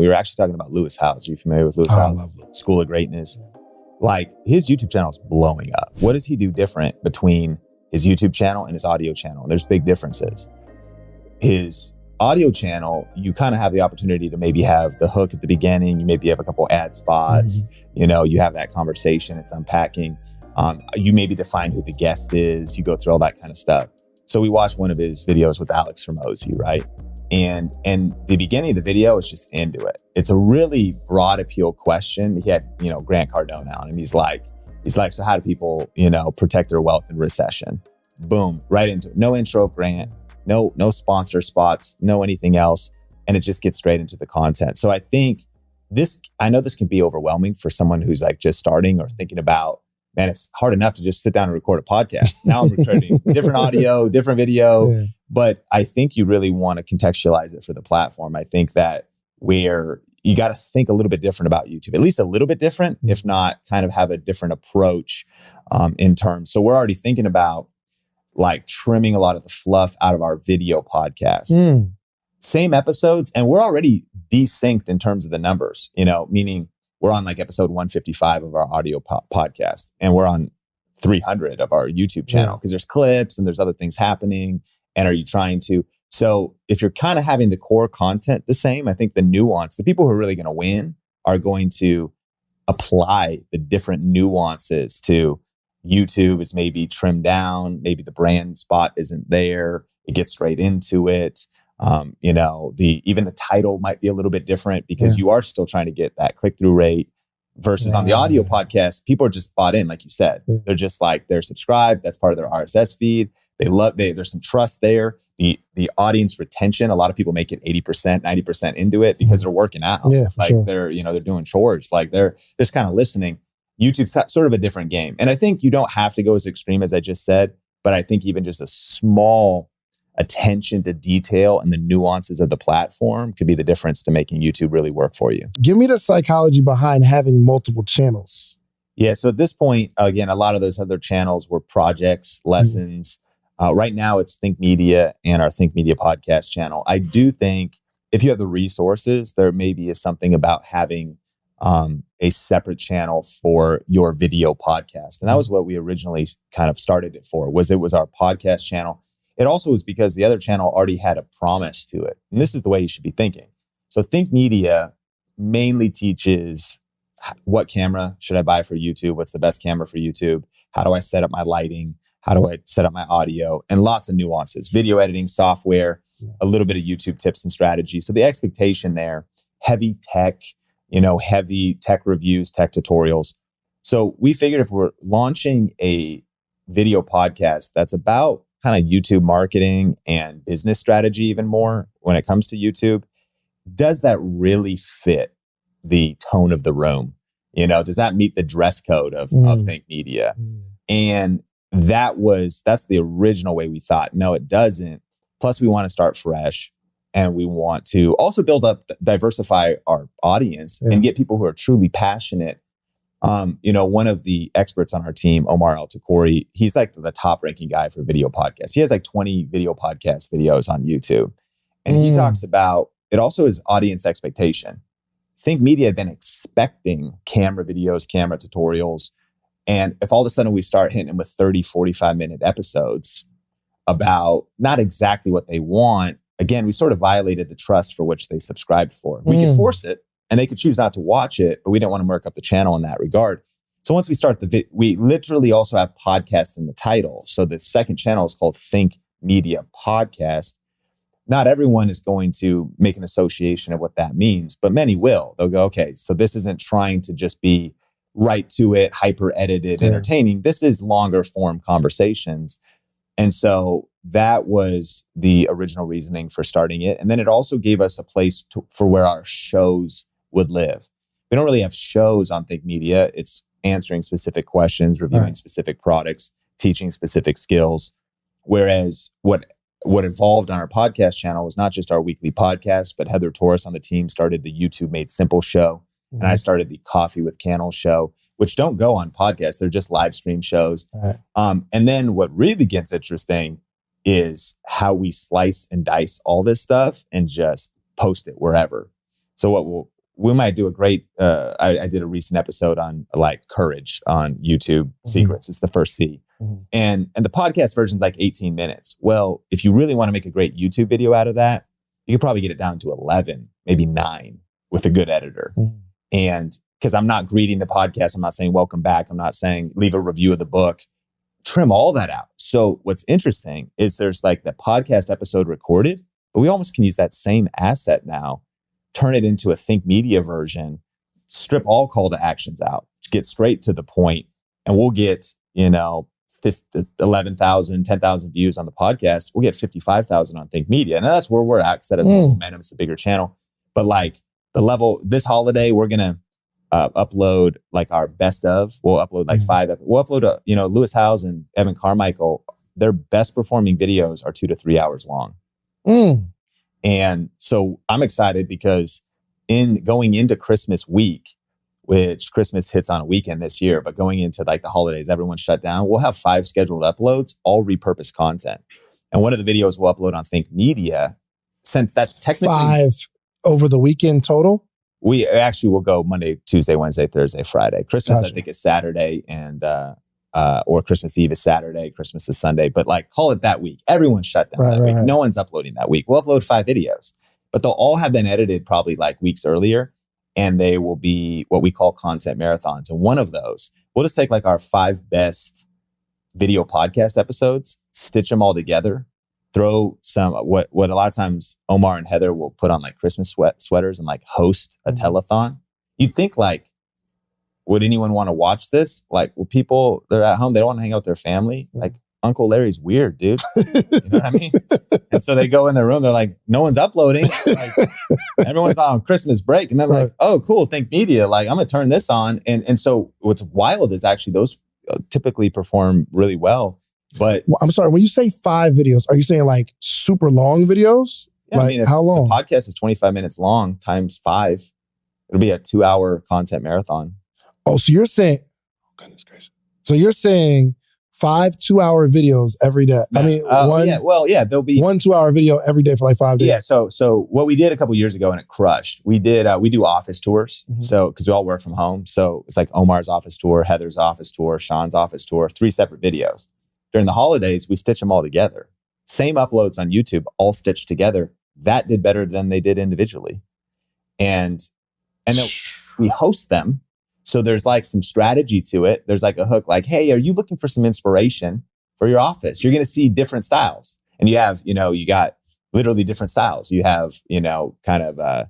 We were actually talking about Lewis Howes. Are you familiar with Lewis Howes? I love Lewis. School of Greatness. Like, his YouTube channel is blowing up. What does he do different between his YouTube channel and his audio channel? And there's big differences. His audio channel, you kind of have the opportunity to maybe have the hook at the beginning. You maybe have a couple ad spots. You know, you have that conversation. It's unpacking. You maybe define who the guest is. You go through all that kind of stuff. So we watched one of his videos with Alex Hormozi, right? And the beginning of the video is just into it. It's a really broad appeal question. He had, you know, Grant Cardone on, and he's like, so how do people, you know, protect their wealth in recession? Boom, right into it. No intro, Grant, no sponsor spots, no anything else. And it just gets straight into the content. So I think I know this can be overwhelming for someone who's like just starting or thinking about, man, it's hard enough to just sit down and record a podcast. Now I'm recording different audio, different video. Yeah. But I think you really want to contextualize it for the platform. I think that where you got to think a little bit different about YouTube, at least a little bit different, if not kind of have a different approach in terms. So we're already thinking about like trimming a lot of the fluff out of our video podcast. Same episodes, and we're already desynced in terms of the numbers, you know, meaning we're on like episode 155 of our audio podcast, and we're on 300 of our YouTube channel because there's clips and there's other things happening. And are you trying to? So if you're kind of having the core content the same, I think the nuance, the people who are really going to win are going to apply the different nuances to YouTube is maybe trimmed down. Maybe the brand spot isn't there. It gets straight into it. You know, even the title might be a little bit different because you are still trying to get that click-through rate versus on the audio podcast, people are just bought in, like you said. They're just like, they're subscribed. That's part of their RSS feed. There's some trust there. The audience retention, a lot of people make it 80%, 90% into it because they're working out. Yeah, like they're doing chores. Like they're just kind of listening. YouTube's sort of a different game. And I think you don't have to go as extreme as I just said, but I think even just a small attention to detail and the nuances of the platform could be the difference to making YouTube really work for you. Give me the psychology behind having multiple channels. Yeah. So at this point, again, a lot of those other channels were projects, lessons. Right now it's Think Media and our Think Media podcast channel. I do think if you have the resources, there maybe is something about having a separate channel for your video podcast. And that was what we originally kind of started it for, it was our podcast channel. It also was because the other channel already had a promise to it. And this is the way you should be thinking. So Think Media mainly teaches what camera should I buy for YouTube? What's the best camera for YouTube? How do I set up my lighting? How do I set up my audio? And lots of nuances, video editing software, a little bit of YouTube tips and strategies. So the expectation there, heavy tech reviews, tech tutorials. So we figured if we're launching a video podcast that's about kind of YouTube marketing and business strategy even more when it comes to YouTube, does that really fit the tone of the room? You know, does that meet the dress code of Think Media? And that's the original way we thought. No, it doesn't. Plus, we want to start fresh, and we want to also diversify our audience and get people who are truly passionate. One of the experts on our team, Omar Al-Takori, he's like the top ranking guy for video podcasts. He has like 20 video podcast videos on YouTube. And he talks about, it also is audience expectation. Think Media had been expecting camera videos, camera tutorials. And if all of a sudden we start hitting them with 30, 45-minute episodes about not exactly what they want, again, we sort of violated the trust for which they subscribed for. We could force it and they could choose not to watch it, but we didn't want to murk up the channel in that regard. So once we start we literally also have podcast in the title. So the second channel is called Think Media Podcast. Not everyone is going to make an association of what that means, but many will. They'll go, okay, so this isn't trying to just be right to it, hyper edited, entertaining. This is longer form conversations. And so that was the original reasoning for starting it. And then it also gave us a place for where our shows would live. We don't really have shows on Think Media. It's answering specific questions, reviewing specific products, teaching specific skills. Whereas what evolved on our podcast channel was not just our weekly podcast, but Heather Torres on the team started the YouTube Made Simple show. And I started the Coffee with Cannell show, which don't go on podcasts. They're just live stream shows. And then what really gets interesting is how we slice and dice all this stuff and just post it wherever. So we might do a great, I did a recent episode on like courage on YouTube secrets. It's the first C. And the podcast version's like 18 minutes. Well, if you really want to make a great YouTube video out of that, you could probably get it down to 11, maybe 9 with a good editor. And because I'm not greeting the podcast, I'm not saying welcome back. I'm not saying leave a review of the book, trim all that out. So what's interesting is there's like the podcast episode recorded, but we almost can use that same asset now, turn it into a Think Media version, strip all call to actions out, get straight to the point, and we'll get, 11,000, 10,000 views on the podcast. We'll get 55,000 on Think Media. And that's where we're at because that has more momentum. It's a bigger channel. But like the level this holiday, we're going to upload like our best of. We'll upload like 5. We'll upload, Lewis Howes and Evan Carmichael. Their best performing videos are 2 to 3 hours long. And so I'm excited because in going into Christmas week, which Christmas hits on a weekend this year, but going into like the holidays, everyone's shut down. We'll have 5 scheduled uploads, all repurposed content. And one of the videos we'll upload on Think Media, since that's technically 5 over the weekend total. We actually will go Monday, Tuesday, Wednesday, Thursday, Friday. Christmas, I think, is Saturday, and or Christmas Eve is Saturday. Christmas is Sunday. But like, call it that week. Everyone's shut down that week. No one's uploading that week. We'll upload 5 videos, but they'll all have been edited probably like weeks earlier. And they will be what we call content marathons. And one of those, we'll just take like our 5 best video podcast episodes, stitch them all together, throw some, what a lot of times Omar and Heather will put on like Christmas sweaters and like host a telethon. You'd think like, would anyone want to watch this? Like, well, people, they're at home, they don't want to hang out with their family. Like, Uncle Larry's weird, dude. You know what I mean? And so they go in their room, they're like, no one's uploading. Like, everyone's on Christmas break. And then like, oh, cool, Think Media. Like, I'm going to turn this on. And so what's wild is actually those typically perform really well. But I'm sorry, when you say 5 videos, are you saying like super long videos? Yeah, like, how long? The podcast is 25 minutes long times 5. It'll be a 2-hour content marathon. Oh, so you're saying, oh, goodness gracious. So you're saying 5 2-hour videos every day. I mean, there'll be 1 2-hour video every day for like 5 days. Yeah. So what we did a couple of years ago and it crushed, we do office tours. So, cause we all work from home. So it's like Omar's office tour, Heather's office tour, Shands office tour, 3 separate videos. During the holidays, we stitch them all together. Same uploads on YouTube, all stitched together. That did better than they did individually. And then we host them. So there's like some strategy to it. There's like a hook, like, hey, are you looking for some inspiration for your office? You're going to see different styles. And you have, you got literally different styles. You have, kind of,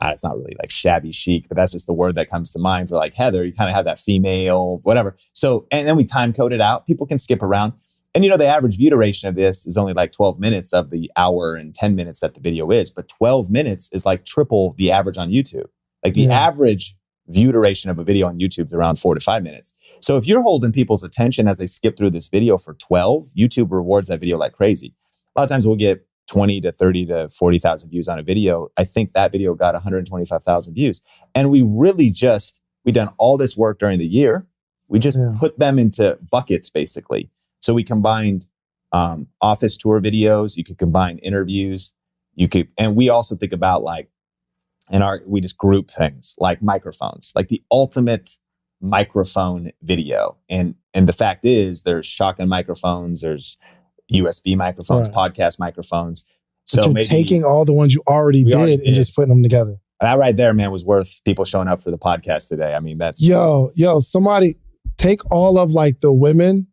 it's not really like shabby chic, but that's just the word that comes to mind for like Heather. You kind of have that female, whatever. So, and then we time code it out. People can skip around. And the average view duration of this is only like 12 minutes of the hour and 10 minutes that the video is. But 12 minutes is like triple the average on YouTube. Like the average view duration of a video on YouTube is around 4 to 5 minutes. So if you're holding people's attention as they skip through this video for 12, YouTube rewards that video like crazy. A lot of times we'll get 20 to 30 to 40,000 views on a video. I think that video got 125,000 views. And we really we've done all this work during the year. We just put them into buckets basically. So we combined office tour videos. You could combine interviews. And we also think about like, we just group things like microphones, like the ultimate microphone video. And the fact is there's shotgun microphones, there's USB microphones, podcast microphones. So you're taking all the ones you already did and just putting them together. That right there, man, was worth people showing up for the podcast today. I mean, that's... Yo, somebody take all of like the women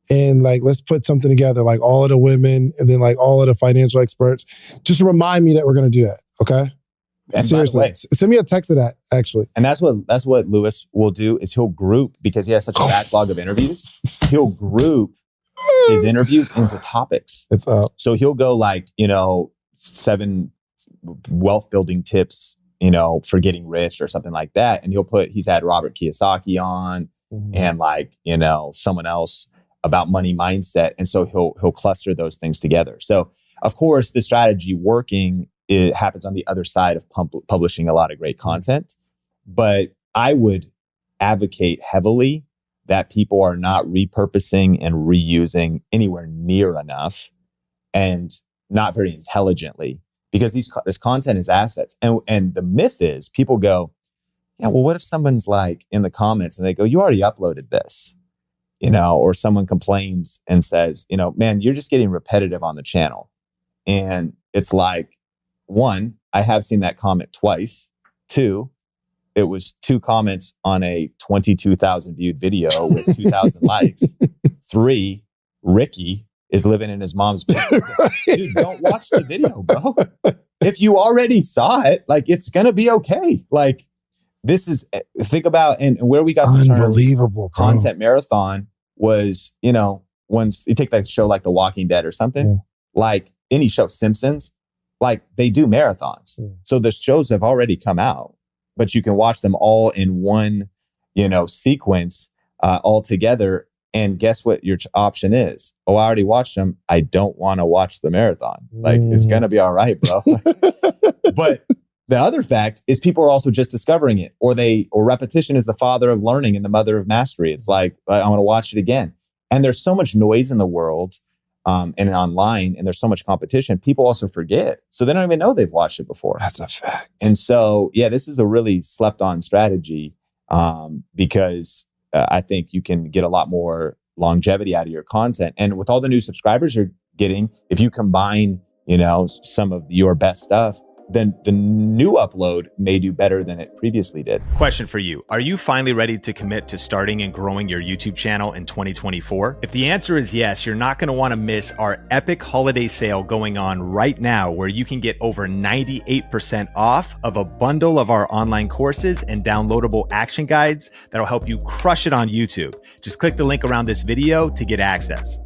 and like, let's put something together, like all of the women and then like all of the financial experts. Just remind me that we're going to do that. Okay. And seriously, send me a text of that actually. And that's what Lewis will do is he'll group, because he has such a backlog of interviews, he'll group his interviews into topics. It's up. So he'll go like, 7 wealth building tips, for getting rich or something like that. And he's had Robert Kiyosaki on and like, someone else about money mindset. And so he'll cluster those things together. So of course the strategy working, it happens on the other side of publishing a lot of great content. But I would advocate heavily that people are not repurposing and reusing anywhere near enough and not very intelligently, because this content is assets. And the myth is people go, Yeah, well, what if someone's like in the comments and they go, you already uploaded this, you know, or someone complains and says, you know, man, you're just getting repetitive on the channel. And it's like, one, I have seen that comment twice. Two, it was 2 comments on a 22,000 viewed video with 2,000 likes. 3, Ricky is living in his mom's basement. Dude, don't watch the video, bro. If you already saw it, like, it's going to be okay. Like, this is, think about, and where we got the term unbelievable content marathon was, you know, once you take that show like The Walking Dead or something, like any show, Simpsons, like they do marathons. So the shows have already come out, but you can watch them all in one, you know, sequence all together. And guess what your option is? Oh, I already watched them. I don't want to watch the marathon. Like, it's going to be all right, bro. But the other fact is people are also just discovering it, or repetition is the father of learning and the mother of mastery. It's like, I want to watch it again. And there's so much noise in the world and online, and there's so much competition. People also forget. So they don't even know they've watched it before. That's a fact. And so, yeah, this is a really slept on strategy because I think you can get a lot more longevity out of your content. And with all the new subscribers you're getting, if you combine, you know, some of your best stuff, then the new upload may do better than it previously did. Question for you. Are you finally ready to commit to starting and growing your YouTube channel in 2024? If the answer is yes, you're not going to want to miss our epic holiday sale going on right now, where you can get over 98% off of a bundle of our online courses and downloadable action guides that'll help you crush it on YouTube. Just click the link around this video to get access.